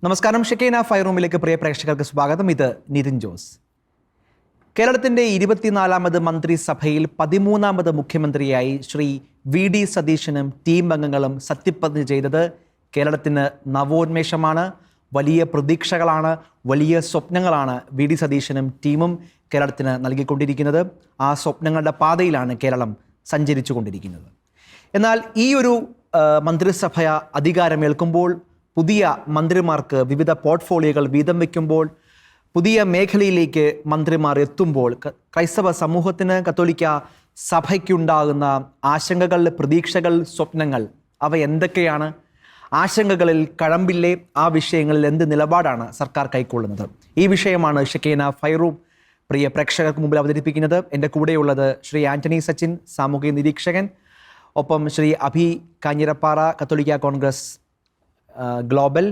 നമസ്കാരം. ഷെക്കൈന ഫൈവ് റൂമിലേക്ക് പ്രിയ പ്രേക്ഷകർക്ക് സ്വാഗതം. ഇത് നിതിൻ ജോസ്. കേരളത്തിൻ്റെ 24ാമത് മന്ത്രിസഭയിൽ 13ാമത് മുഖ്യമന്ത്രിയായി ശ്രീ വി.ഡി. സതീശനും ടീം അംഗങ്ങളും സത്യപ്രതിജ്ഞ ചെയ്തത് കേരളത്തിന് നവോന്മേഷമാണ്. വലിയ പ്രതീക്ഷകളാണ്, വലിയ സ്വപ്നങ്ങളാണ് വി.ഡി. സതീശനും ടീമും കേരളത്തിന് നൽകിക്കൊണ്ടിരിക്കുന്നത്. ആ സ്വപ്നങ്ങളുടെ പാതയിലാണ് കേരളം സഞ്ചരിച്ചു കൊണ്ടിരിക്കുന്നത്. എന്നാൽ ഈ ഒരു മന്ത്രിസഭ അധികാരമേൽക്കുമ്പോൾ, പുതിയ മന്ത്രിമാർക്ക് വിവിധ പോർട്ട്ഫോളിയോകൾ വീതം വയ്ക്കുമ്പോൾ, പുതിയ മേഖലയിലേക്ക് മന്ത്രിമാർ എത്തുമ്പോൾ ക്രൈസ്തവ സമൂഹത്തിന്, കത്തോലിക്ക സഭയ്ക്കുണ്ടാകുന്ന ആശങ്കകൾ, പ്രതീക്ഷകൾ, സ്വപ്നങ്ങൾ അവ എന്തൊക്കെയാണ്? ആശങ്കകളിൽ കഴമ്പില്ലേ? ആ വിഷയങ്ങളിൽ എന്ത് നിലപാടാണ് സർക്കാർ കൈക്കൊള്ളുന്നത്? ഈ വിഷയമാണ് ഷെക്കൈന ഫൈവ് റൂം പ്രിയ പ്രേക്ഷകർക്ക് മുമ്പിൽ അവതരിപ്പിക്കുന്നത്. എൻ്റെ കൂടെയുള്ളത് ശ്രീ ആൻ്റണി സച്ചിൻ, സാമൂഹിക നിരീക്ഷകൻ, ഒപ്പം ശ്രീ അഭി കാഞ്ഞിരപ്പാറ, കത്തോലിക്ക കോൺഗ്രസ് ഗ്ലോബൽ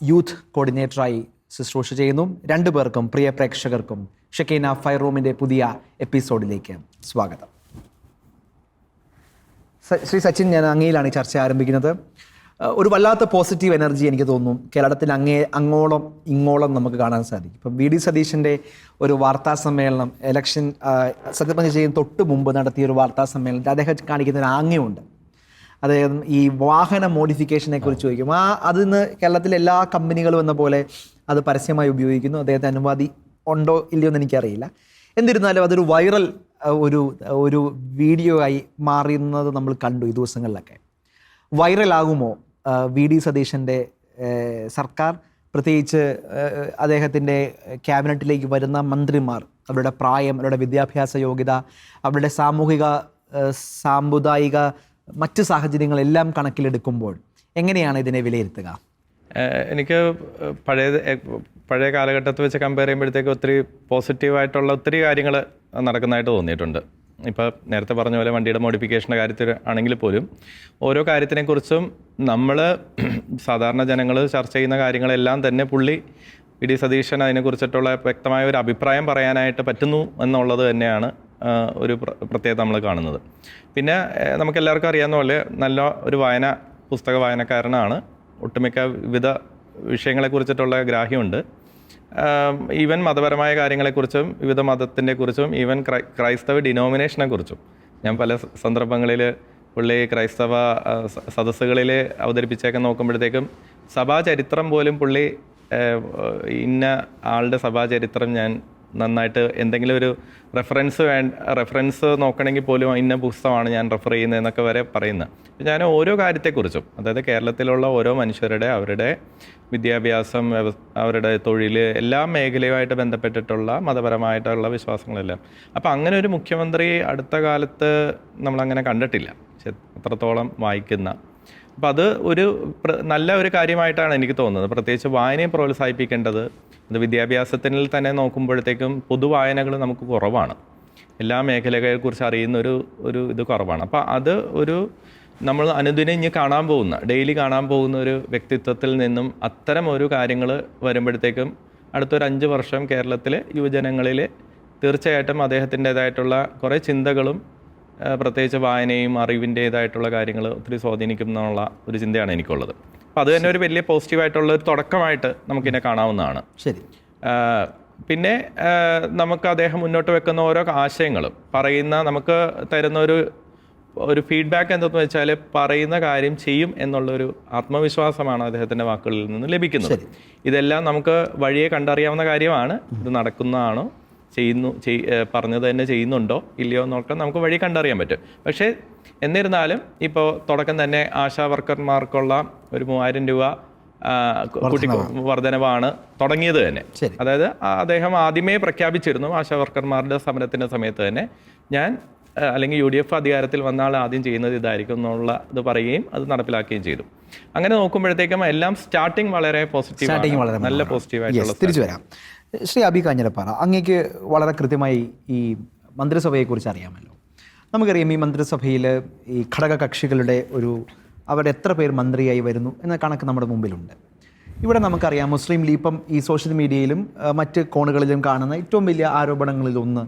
യൂത്ത് കോർഡിനേറ്ററായി ശുശ്രൂഷ ചെയ്യുന്നു. രണ്ടു പേർക്കും, പ്രിയ പ്രേക്ഷകർക്കും ഷെക്കൈന ഫൈവ് റൂമിൻ്റെ പുതിയ എപ്പിസോഡിലേക്ക് സ്വാഗതം. ശ്രീ സച്ചിൻ, ഞാൻ അങ്ങയിലാണ് ഈ ചർച്ച ആരംഭിക്കുന്നത്. ഒരു വല്ലാത്ത പോസിറ്റീവ് എനർജി എനിക്ക് തോന്നുന്നു കേരളത്തിൽ അങ്ങോളം ഇങ്ങോളം നമുക്ക് കാണാൻ സാധിക്കും. ഇപ്പം വി.ഡി. സതീശൻ്റെ ഒരു വാർത്താ സമ്മേളനം, ഇലക്ഷൻ സത്യപ്രതിജ്ഞ ചെയ്യുന്ന തൊട്ട് മുമ്പ് നടത്തിയ ഒരു വാർത്താ സമ്മേളനത്തിൽ അദ്ദേഹം കാണിക്കുന്ന ഒരു ആംഗ്യമുണ്ട്. അദ്ദേഹം ഈ വാഹന മോഡിഫിക്കേഷനെ കുറിച്ച് ചോദിക്കും. അതിന്ന് കേരളത്തിലെ എല്ലാ കമ്പനികളും എന്ന പോലെ അത് പരസ്യമായി ഉപയോഗിക്കുന്നു. അദ്ദേഹത്തെ അനുമതി ഉണ്ടോ ഇല്ലയോ എന്ന് എനിക്കറിയില്ല. എന്നിരുന്നാലും അതൊരു വൈറൽ ഒരു വീഡിയോ ആയി മാറുന്നത് നമ്മൾ കണ്ടു ഈ ദിവസങ്ങളിലൊക്കെ. വൈറലാകുമോ വി.ഡി. സതീശൻ്റെ സർക്കാർ? പ്രത്യേകിച്ച് അദ്ദേഹത്തിൻ്റെ ക്യാബിനറ്റിലേക്ക് വരുന്ന മന്ത്രിമാർ, അവരുടെ പ്രായം, അവരുടെ വിദ്യാഭ്യാസ യോഗ്യത, അവരുടെ സാമൂഹിക, സാമുദായിക മറ്റ് സാഹചര്യങ്ങളെല്ലാം കണക്കിലെടുക്കുമ്പോൾ എങ്ങനെയാണ് ഇതിനെ വിലയിരുത്തുക? എനിക്ക് പഴയ കാലഘട്ടത്തിൽ വെച്ച് കമ്പയർ ചെയ്യുമ്പോഴത്തേക്ക് ഒത്തിരി പോസിറ്റീവായിട്ടുള്ള ഒത്തിരി കാര്യങ്ങൾ നടക്കുന്നതായിട്ട് തോന്നിയിട്ടുണ്ട്. ഇപ്പോൾ നേരത്തെ പറഞ്ഞ പോലെ വണ്ടിയുടെ മോഡിഫിക്കേഷൻ്റെ കാര്യത്തിൽ ആണെങ്കിൽ പോലും ഓരോ കാര്യത്തിനെക്കുറിച്ചും നമ്മൾ സാധാരണ ജനങ്ങൾ ചർച്ച ചെയ്യുന്ന കാര്യങ്ങളെല്ലാം തന്നെ പുള്ളി വി.ഡി. സതീശൻ അതിനെക്കുറിച്ചിട്ടുള്ള വ്യക്തമായ ഒരു അഭിപ്രായം പറയാനായിട്ട് പറ്റുന്നു എന്നുള്ളത് തന്നെയാണ് ഒരു പ്രത്യേകത നമ്മൾ കാണുന്നത്. പിന്നെ നമുക്കെല്ലാവർക്കും അറിയാവുന്ന പോലെ നല്ല ഒരു പുസ്തക വായനക്കാരനാണ്. ഒട്ടുമിക്ക വിവിധ വിഷയങ്ങളെക്കുറിച്ചിട്ടുള്ള ഗ്രാഹ്യമുണ്ട്. ഈവൻ മതപരമായ കാര്യങ്ങളെക്കുറിച്ചും വിവിധ മതത്തിൻ്റെ കുറിച്ചും ഈവൻ ക്രൈസ്തവ ഡിനോമിനേഷനെ കുറിച്ചും ഞാൻ പല സന്ദർഭങ്ങളിൽ പുള്ളി ക്രൈസ്തവ സദസ്സുകളിൽ അവതരിപ്പിച്ചേക്കാൻ നോക്കുമ്പോഴത്തേക്കും സഭാചരിത്രം പോലും പുള്ളി ഇന്ന ആളുടെ സഭാചരിത്രം ഞാൻ നന്നായിട്ട് എന്തെങ്കിലും ഒരു റെഫറൻസ് നോക്കണമെങ്കിൽ പോലും ഇന്ന പുസ്തകമാണ് ഞാൻ റെഫർ ചെയ്യുന്നത് എന്നൊക്കെ വരെ പറയുന്നത്. ഞാൻ ഓരോ കാര്യത്തെക്കുറിച്ചും, അതായത് കേരളത്തിലുള്ള ഓരോ മനുഷ്യരുടെ, അവരുടെ വിദ്യാഭ്യാസം, അവരുടെ തൊഴിൽ, എല്ലാ മേഖലയുമായിട്ട് ബന്ധപ്പെട്ടിട്ടുള്ള മതപരമായിട്ടുള്ള വിശ്വാസങ്ങളെല്ലാം. അപ്പോൾ അങ്ങനെ ഒരു മുഖ്യമന്ത്രി അടുത്ത കാലത്ത് നമ്മളങ്ങനെ കണ്ടിട്ടില്ല, അത്രത്തോളം വായിക്കുന്ന. അപ്പോൾ അത് നല്ല ഒരു കാര്യമായിട്ടാണ് എനിക്ക് തോന്നുന്നത്. പ്രത്യേകിച്ച് വായനയെ പ്രോത്സാഹിപ്പിക്കേണ്ടത്. അത് വിദ്യാഭ്യാസത്തിൽ തന്നെ നോക്കുമ്പോഴത്തേക്കും പൊതുവായനകൾ നമുക്ക് കുറവാണ്. എല്ലാ മേഖലകളെക്കുറിച്ച് അറിയുന്ന ഒരു ഇത് കുറവാണ്. അപ്പോൾ അത് നമ്മൾ അനുദിനം ഡെയിലി കാണാൻ പോകുന്ന ഒരു വ്യക്തിത്വത്തിൽ നിന്നും അത്തരം ഒരു കാര്യങ്ങൾ വരുമ്പോഴത്തേക്കും അടുത്തൊരു 5 വർഷം കേരളത്തിലെ യുവജനങ്ങളിൽ തീർച്ചയായിട്ടും അദ്ദേഹത്തിൻ്റേതായിട്ടുള്ള കുറേ ചിന്തകളും പ്രത്യേകിച്ച് വായനയും അറിവിൻ്റേതായിട്ടുള്ള കാര്യങ്ങൾ ഒത്തിരി സ്വാധീനിക്കും എന്നുള്ള ഒരു ചിന്തയാണ് എനിക്കുള്ളത്. അപ്പോൾ അത് തന്നെ ഒരു വലിയ പോസിറ്റീവായിട്ടുള്ള ഒരു തുടക്കമായിട്ട് നമുക്കിതിനെ കാണാവുന്നതാണ്. ശരി. പിന്നെ നമുക്ക് അദ്ദേഹം മുന്നോട്ട് വെക്കുന്ന ഓരോ ആശയങ്ങളും നമുക്ക് തരുന്ന ഒരു ഫീഡ്ബാക്ക് എന്തെന്ന് വെച്ചാൽ പറയുന്ന കാര്യം ചെയ്യും എന്നുള്ളൊരു ആത്മവിശ്വാസമാണ് അദ്ദേഹത്തിൻ്റെ വാക്കുകളിൽ നിന്ന് ലഭിക്കുന്നത്. ഇതെല്ലാം നമുക്ക് വഴിയെ കണ്ടറിയാവുന്ന കാര്യമാണ്. ഇത് നടക്കുന്നതാണോ, പറഞ്ഞത് തന്നെ ചെയ്യുന്നുണ്ടോ ഇല്ലയോ എന്നൊക്കെ നമുക്ക് വഴി കണ്ടറിയാൻ പറ്റും. പക്ഷേ എന്നിരുന്നാലും ഇപ്പോൾ തുടക്കം തന്നെ ആശാ വർക്കർമാർക്കുള്ള ഒരു 3000 രൂപ വർധനവാണ് തുടങ്ങിയത് തന്നെ. അതായത് അദ്ദേഹം ആദ്യമേ പ്രഖ്യാപിച്ചിരുന്നു, ആശാ വർക്കർമാരുടെ സമരത്തിൻ്റെ സമയത്ത് തന്നെ അല്ലെങ്കിൽ UDF അധികാരത്തിൽ വന്ന ആൾ ആദ്യം ചെയ്യുന്നത് ഇതായിരിക്കും എന്നുള്ള ഇത് പറയുകയും അത് നടപ്പിലാക്കുകയും ചെയ്തു. അങ്ങനെ നോക്കുമ്പോഴത്തേക്കും എല്ലാം സ്റ്റാർട്ടിങ് വളരെ പോസിറ്റീവ്, നല്ല പോസിറ്റീവായിട്ടുള്ള. തിരിച്ചു വരാം. ശ്രീ അഭി കാഞ്ഞിരപ്പാറ, അങ്ങേക്ക് വളരെ കൃത്യമായി ഈ മന്ത്രിസഭയെക്കുറിച്ച് അറിയാമല്ലോ. നമുക്കറിയാം ഈ മന്ത്രിസഭയിൽ ഈ ഘടകകക്ഷികളുടെ അവരുടെ എത്ര പേർ മന്ത്രിയായി വരുന്നു എന്ന കണക്ക് നമ്മുടെ മുമ്പിലുണ്ട്. ഇവിടെ നമുക്കറിയാം മുസ്ലിം ലീഗ് ഇപ്പം ഈ സോഷ്യൽ മീഡിയയിലും മറ്റ് കോണുകളിലും കാണുന്ന ഏറ്റവും വലിയ ആരോപണങ്ങളിലൊന്ന്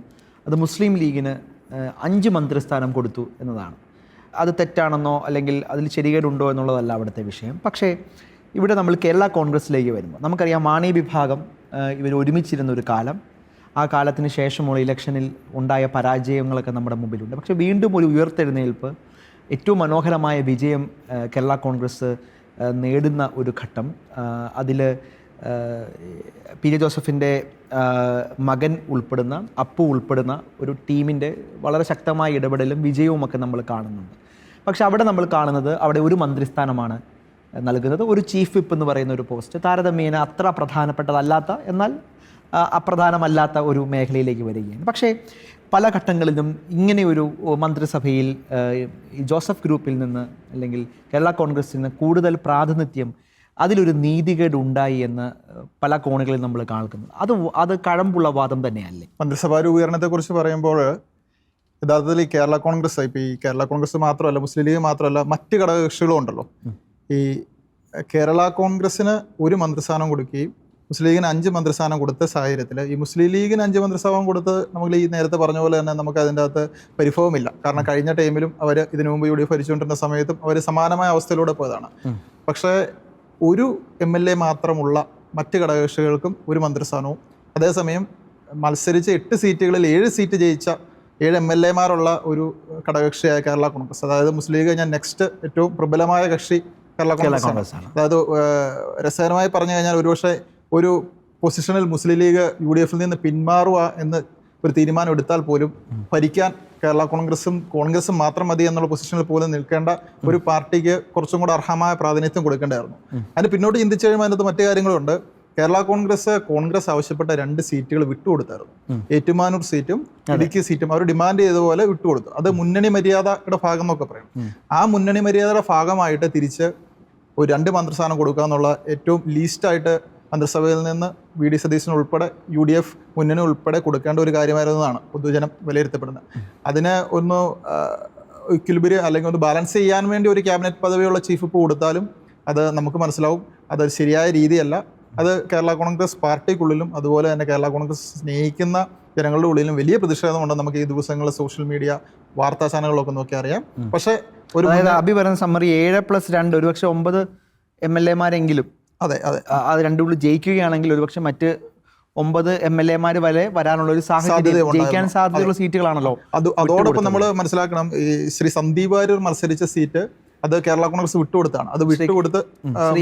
അത് മുസ്ലിം ലീഗിന് 5 മന്ത്രിസ്ഥാനം കൊടുത്തു എന്നതാണ്. അത് തെറ്റാണെന്നോ അല്ലെങ്കിൽ അതിൽ ശരികേടുണ്ടോ എന്നുള്ളതല്ല അവിടുത്തെ വിഷയം. പക്ഷേ ഇവിടെ നമ്മൾ കേരള കോൺഗ്രസ്സിലേക്ക് വരുമ്പോൾ നമുക്കറിയാം മാണി വിഭാഗം ഇവർ ഒരുമിച്ചിരുന്ന ഒരു കാലം, ആ കാലത്തിന് ശേഷമുള്ള ഇലക്ഷനിൽ ഉണ്ടായ പരാജയങ്ങളൊക്കെ നമ്മുടെ മുമ്പിലുണ്ട്. പക്ഷേ വീണ്ടും ഒരു ഉയർത്തെഴുന്നേൽപ്പ്, ഏറ്റവും മനോഹരമായ വിജയം കേരള കോൺഗ്രസ് നേടുന്ന ഒരു ഘട്ടം. അതിൽ പി ജെ ജോസഫിൻ്റെ മകൻ ഉൾപ്പെടുന്ന, അപ്പു ഉൾപ്പെടുന്ന ഒരു ടീമിൻ്റെ വളരെ ശക്തമായ ഇടപെടലും വിജയവുമൊക്കെ നമ്മൾ കാണുന്നുണ്ട്. പക്ഷെ അവിടെ നമ്മൾ കാണുന്നത് അവിടെ ഒരു മന്ത്രിസ്ഥാനമാണ് നൽകുന്നത്, ഒരു ചീഫ് വിപ്പ് എന്ന് പറയുന്ന ഒരു പോസ്റ്റ് താരതമ്യേന അത്ര പ്രധാനപ്പെട്ടതല്ലാത്ത എന്നാൽ അപ്രധാനമല്ലാത്ത ഒരു മേഖലയിലേക്ക് വരികയാണ്. പക്ഷേ പല ഘട്ടങ്ങളിലും ഇങ്ങനെയൊരു മന്ത്രിസഭയിൽ ജോസഫ് ഗ്രൂപ്പിൽ നിന്ന് അല്ലെങ്കിൽ കേരള കോൺഗ്രസിന് കൂടുതൽ പ്രാതിനിധ്യം, അതിലൊരു നീതികേട് ഉണ്ടായി എന്ന് പല കോണുകളിൽ നമ്മൾ കാണുന്നത്. അത് കഴമ്പുള്ള വാദം തന്നെയല്ലേ? മന്ത്രിസഭാ രൂപീകരണത്തെക്കുറിച്ച് പറയുമ്പോൾ യഥാർത്ഥത്തിൽ ഈ കേരള കോൺഗ്രസ്, ഇപ്പോൾ ഈ കേരള കോൺഗ്രസ് മാത്രമല്ല, മുസ്ലിം ലീഗ് മാത്രമല്ല, മറ്റ് ഘടകകക്ഷികളും ഉണ്ടല്ലോ. ഈ കേരള കോൺഗ്രസ്സിന് ഒരു മന്ത്രിസ്ഥാനം കൊടുക്കുകയും മുസ്ലിം ലീഗിന് 5 മന്ത്രിസ്ഥാനം കൊടുത്ത സാഹചര്യത്തിൽ ഈ മുസ്ലിം ലീഗിന് 5 മന്ത്രിസ്ഥാനം കൊടുത്ത് നമ്മൾ ഈ നേരത്തെ പറഞ്ഞ പോലെ തന്നെ നമുക്ക് അതിൻ്റെ അകത്ത് പരിഭവമില്ല. കാരണം കഴിഞ്ഞ ടൈമിലും അവർ ഇതിനു മുമ്പ് UDF ഭരിച്ചുകൊണ്ടിരുന്ന സമയത്തും അവർ സമാനമായ അവസ്ഥയിലൂടെ പോയതാണ്. പക്ഷേ ഒരു MLA മാത്രമുള്ള മറ്റ് ഘടകകക്ഷികൾക്കും ഒരു മന്ത്രിസ്ഥാനവും, അതേസമയം മത്സരിച്ച് 8 സീറ്റുകളിൽ 7 സീറ്റ് ജയിച്ച 7 MLA-മാരുള്ള ഒരു ഘടകകക്ഷിയായ കേരള കോൺഗ്രസ്, അതായത് മുസ്ലിം ലീഗ് കഴിഞ്ഞാൽ നെക്സ്റ്റ് ഏറ്റവും പ്രബലമായ കക്ഷി കേരള കോൺഗ്രസ് ആണ്. അതായത് രസകരമായി പറഞ്ഞു കഴിഞ്ഞാൽ ഒരുപക്ഷെ ഒരു പൊസിഷനിൽ മുസ്ലിം ലീഗ് UDF-ൽ നിന്ന് പിന്മാറുക എന്ന് ഒരു തീരുമാനം എടുത്താൽ പോലും ഭരിക്കാൻ കേരള കോൺഗ്രസും മാത്രം മതി എന്നുള്ള പൊസിഷനിൽ പോലും നിൽക്കേണ്ട ഒരു പാർട്ടിക്ക് കുറച്ചും കൂടെ അർഹമായ പ്രാതിനിധ്യം കൊടുക്കേണ്ടതായിരുന്നു. അതിന് പിന്നോട്ട് ചിന്തിച്ചു കഴിയുമ്പോൾ അതിനകത്ത് മറ്റു കാര്യങ്ങളുണ്ട്. കേരള കോൺഗ്രസ് ആവശ്യപ്പെട്ട 2 സീറ്റുകൾ വിട്ടുകൊടുത്തായിരുന്നു. ഏറ്റുമാനൂർ സീറ്റും ഇടുക്കി സീറ്റും അവർ ഡിമാൻഡ് ചെയ്തതുപോലെ വിട്ടുകൊടുത്തു. അത് മുന്നണി മര്യാദയുടെ ഭാഗം എന്നൊക്കെ പറയും. ആ മുന്നണി മര്യാദയുടെ ഭാഗമായിട്ട് തിരിച്ച് ഒരു 2 മന്ത്രിസ്ഥാനം കൊടുക്കുക എന്നുള്ള ഏറ്റവും ലീസ്റ്റായിട്ട് മന്ത്രിസഭയിൽ നിന്ന് VD സതീശൻ ഉൾപ്പെടെ UDF മുന്നണി ഉൾപ്പെടെ കൊടുക്കേണ്ട ഒരു കാര്യമായിരുന്നതാണ് പൊതുജനം വിലയിരുത്തപ്പെടുന്നത്. അതിന് ഒന്ന് ഇക്വിലിബ്രിയം അല്ലെങ്കിൽ ഒന്ന് ബാലൻസ് ചെയ്യാൻ വേണ്ടി ഒരു ക്യാബിനറ്റ് പദവിയുള്ള ചീഫ് വിപ്പ് കൊടുത്താലും അത് നമുക്ക് മനസ്സിലാവും അത് ശരിയായ രീതിയല്ല. അത് കേരള കോൺഗ്രസ് പാർട്ടിക്കുള്ളിലും അതുപോലെ തന്നെ കേരള കോൺഗ്രസ് സ്നേഹിക്കുന്ന ജനങ്ങളുടെ ഉള്ളിലും വലിയ പ്രതിഷേധമുണ്ട്. നമുക്ക് ഈ ദിവസങ്ങളിൽ സോഷ്യൽ മീഡിയ വാർത്താ ചാനലുകളൊക്കെ നോക്കി അറിയാം. പക്ഷേ ഒരു അഭി പറയുന്ന സമ്മറി 7+2 ഒരുപക്ഷെ 9 MLA-മാരെങ്കിലും അതെ അത് രണ്ടും കൂടി ജയിക്കുകയാണെങ്കിൽ ഒരുപക്ഷെ മറ്റ് 9 MLA-മാർ വരെ വരാനുള്ള ഒരു സാഹചര്യം, ജയിക്കാൻ സാധ്യതയുള്ള സീറ്റുകളാണല്ലോ. അതോടൊപ്പം നമ്മൾ മനസ്സിലാക്കണം, ഈ ശ്രീ സന്ദീപ് വാര്യർ മത്സരിച്ച സീറ്റ് അത് കേരള കോൺഗ്രസ് വിട്ടുകൊടുത്താണ്. അത് വിട്ടുകൊടുത്ത്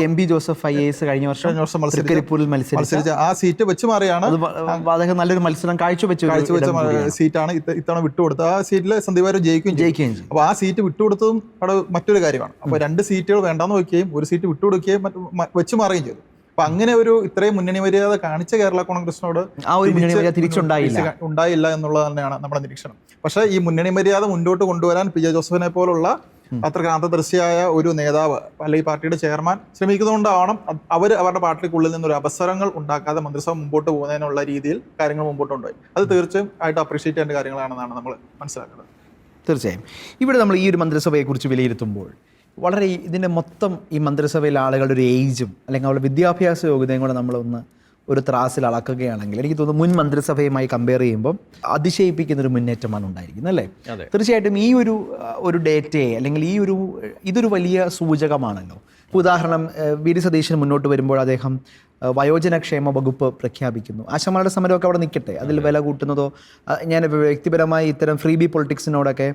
MP ജോസഫ് IAS കഴിഞ്ഞ വർഷം മത്സരിച്ച ആ സീറ്റ് വെച്ച് മാറിയാണ്. അദ്ദേഹം നല്ലൊരു മത്സരം കാഴ്ചവെച്ച സീറ്റാണ് ഇത്തവണ വിട്ടുകൊടുത്തത്. ആ സീറ്റിൽ സന്ദീപ് വാര്യർ ജയിക്കുകയും. അപ്പോൾ ആ സീറ്റ് വിട്ടുകൊടുത്തതും അവിടെ മറ്റൊരു കാര്യമാണ്. അപ്പോൾ 2 സീറ്റുകൾ വേണ്ടാന്ന് വയ്ക്കുകയും ഒരു സീറ്റ് വിട്ടുകൊടുക്കുകയും വെച്ച് മാറുകയും ചെയ്തു. അപ്പൊ അങ്ങനെ ഒരു ഇത്രയും മുന്നണി മര്യാദ കാണിച്ച കേരള കോൺഗ്രസിനോട് ഉണ്ടായില്ല എന്നുള്ളത് തന്നെയാണ് നമ്മുടെ നിരീക്ഷണം. പക്ഷേ ഈ മുന്നണി മര്യാദ മുന്നോട്ട് കൊണ്ടുവരാൻ പി ജെ ജോസഫിനെ പോലുള്ള അത്ര ക്രാന്തദർശിയായ ഒരു നേതാവ് അല്ലെങ്കിൽ പാർട്ടിയുടെ ചെയർമാൻ ശ്രമിക്കുന്നതുകൊണ്ടാവണം അവരുടെ പാർട്ടിക്കുള്ളിൽ നിന്നൊരു അവസരങ്ങൾ ഉണ്ടാക്കാതെ മന്ത്രിസഭ മുമ്പോട്ട് പോകുന്നതിനുള്ള രീതിയിൽ കാര്യങ്ങൾ മുമ്പോട്ട് കൊണ്ടുപോയി. അത് തീർച്ചയായും ആയിട്ട് അപ്രീഷിയേറ്റ് ചെയ്യേണ്ട കാര്യങ്ങളാണെന്നാണ് നമ്മൾ മനസ്സിലാക്കുന്നത്. തീർച്ചയായും ഇവിടെ നമ്മൾ ഈ ഒരു മന്ത്രിസഭയെക്കുറിച്ച് വിലയിരുത്തുമ്പോൾ വളരെ ഇതിൻ്റെ മൊത്തം ഈ മന്ത്രിസഭയിലെ ആളുകളുടെ ഒരു ഏജും അല്ലെങ്കിൽ അവരുടെ വിദ്യാഭ്യാസ യോഗ്യതയും കൂടെ നമ്മളൊന്ന് ഒരു ത്രാസിൽ അളക്കുകയാണെങ്കിൽ എനിക്ക് തോന്നുന്നു മുൻ മന്ത്രിസഭയുമായി കമ്പയർ ചെയ്യുമ്പോൾ അതിശയിപ്പിക്കുന്നൊരു മുന്നേറ്റമാണ് ഉണ്ടായിരിക്കുന്നത് അല്ലേ? തീർച്ചയായിട്ടും ഈ ഒരു ഡേറ്റയെ അല്ലെങ്കിൽ ഇതൊരു വലിയ സൂചകമാണല്ലോ. ഉദാഹരണം VD സതീശൻ മുന്നോട്ട് വരുമ്പോൾ അദ്ദേഹം വയോജനക്ഷേമ വകുപ്പ് പ്രഖ്യാപിക്കുന്നു. ആശമാരുടെ സമരമൊക്കെ അവിടെ നിൽക്കട്ടെ, അതിൽ വില കൂട്ടുന്നതോ ഞാൻ വ്യക്തിപരമായി ഇത്തരം ഫ്രീ ബി പൊളിറ്റിക്സിനോടൊക്കെ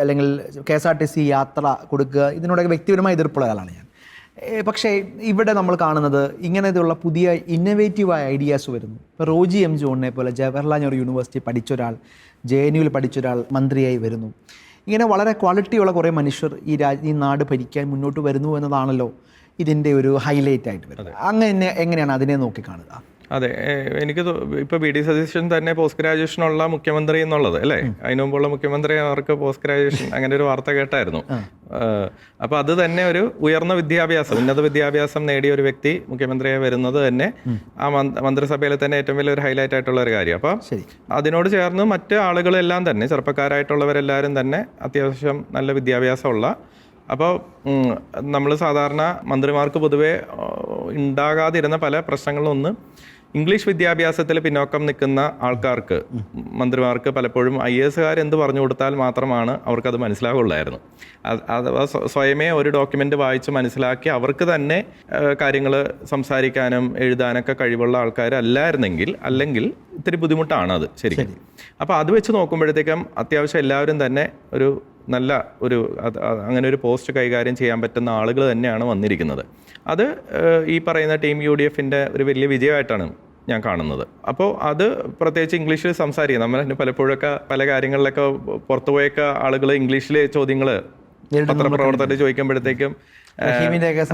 അല്ലെങ്കിൽ KSRTC യാത്ര കൊടുക്കുക ഇതിനോടൊക്കെ വ്യക്തിപരമായി എതിർപ്പുള്ള ആളാണ് ഞാൻ. പക്ഷേ ഇവിടെ നമ്മൾ കാണുന്നത് ഇങ്ങനത്തെയുള്ള പുതിയ ഇന്നവേറ്റീവായ ഐഡിയാസ് വരുന്നു. ഇപ്പോൾ റോജി M. ജോണിനെ പോലെ ജവഹർലാൽ നെഹ്റു യൂണിവേഴ്സിറ്റി പഠിച്ചൊരാൾ, JNUവിൽ പഠിച്ചൊരാൾ മന്ത്രിയായി വരുന്നു. ഇങ്ങനെ വളരെ ക്വാളിറ്റിയുള്ള കുറേ മനുഷ്യർ ഈ നാട് ഭരിക്കാൻ മുന്നോട്ട് വരുന്നു എന്നതാണല്ലോ ഇതിൻ്റെ ഒരു ഹൈലൈറ്റ് ആയിട്ട് വരുന്നത്. അങ്ങനെ എങ്ങനെയാണ് അതിനെ നോക്കിക്കാണുക? അതെ, എനിക്ക് ഇപ്പോൾ VD സതീശൻ തന്നെ പോസ്റ്റ് ഗ്രാജുവേഷനുള്ള മുഖ്യമന്ത്രി എന്നുള്ളത് അല്ലേ, അതിനു മുമ്പുള്ള മുഖ്യമന്ത്രി അവർക്ക് പോസ്റ്റ് ഗ്രാജുവേഷൻ അങ്ങനെ ഒരു വാർത്ത കേട്ടായിരുന്നു. അപ്പോൾ അത് തന്നെ ഒരു ഉയർന്ന ഉന്നത വിദ്യാഭ്യാസം നേടിയ ഒരു വ്യക്തി മുഖ്യമന്ത്രിയായി വരുന്നത് തന്നെ ആ മന്ത്രിസഭയിൽ തന്നെ ഏറ്റവും വലിയൊരു ഹൈലൈറ്റ് ആയിട്ടുള്ള ഒരു കാര്യം. അപ്പോൾ അതിനോട് ചേർന്ന് മറ്റ് ആളുകളെല്ലാം തന്നെ ചെറുപ്പക്കാരായിട്ടുള്ളവരെല്ലാവരും തന്നെ അത്യാവശ്യം നല്ല വിദ്യാഭ്യാസമുള്ള. അപ്പോൾ നമ്മൾ സാധാരണ മന്ത്രിമാർക്ക് പൊതുവെ ഉണ്ടാകാതിരുന്ന പല പ്രശ്നങ്ങളിലൊന്ന് ഇംഗ്ലീഷ് വിദ്യാഭ്യാസത്തിൽ പിന്നോക്കം നിൽക്കുന്ന ആൾക്കാർക്ക്, മന്ത്രിമാർക്ക് പലപ്പോഴും IAS എന്ത് പറഞ്ഞു കൊടുത്താൽ മാത്രമാണ് അവർക്കത് മനസ്സിലാവുള്ളായിരുന്നു. അഥവാ സ്വയമേ ഒരു ഡോക്യുമെൻ്റ് വായിച്ച് മനസ്സിലാക്കി അവർക്ക് തന്നെ കാര്യങ്ങൾ സംസാരിക്കാനും എഴുതാനൊക്കെ കഴിവുള്ള ആൾക്കാരല്ലായിരുന്നെങ്കിൽ, അല്ലെങ്കിൽ ഇത്തിരി ബുദ്ധിമുട്ടാണ് അത് ശരിക്കും. അപ്പോൾ അത് വെച്ച് നോക്കുമ്പോഴത്തേക്കും അത്യാവശ്യം എല്ലാവരും തന്നെ ഒരു നല്ല അങ്ങനെ ഒരു പോസ്റ്റ് കൈകാര്യം ചെയ്യാൻ പറ്റുന്ന ആളുകൾ തന്നെയാണ് വന്നിരിക്കുന്നത്. അത് ഈ പറയുന്ന ടീം UDFൻ്റെ ഒരു വലിയ വിജയമായിട്ടാണ് ഞാൻ കാണുന്നത്. അപ്പോൾ അത് പ്രത്യേകിച്ച് ഇംഗ്ലീഷിൽ സംസാരിക്കുക. നമ്മൾ തന്നെ പലപ്പോഴൊക്കെ പല കാര്യങ്ങളിലൊക്കെ പുറത്തുപോയൊക്കെ ആളുകൾ ഇംഗ്ലീഷിൽ ചോദ്യങ്ങൾ പത്രപ്രവർത്തകർ ചോദിക്കുമ്പോഴത്തേക്കും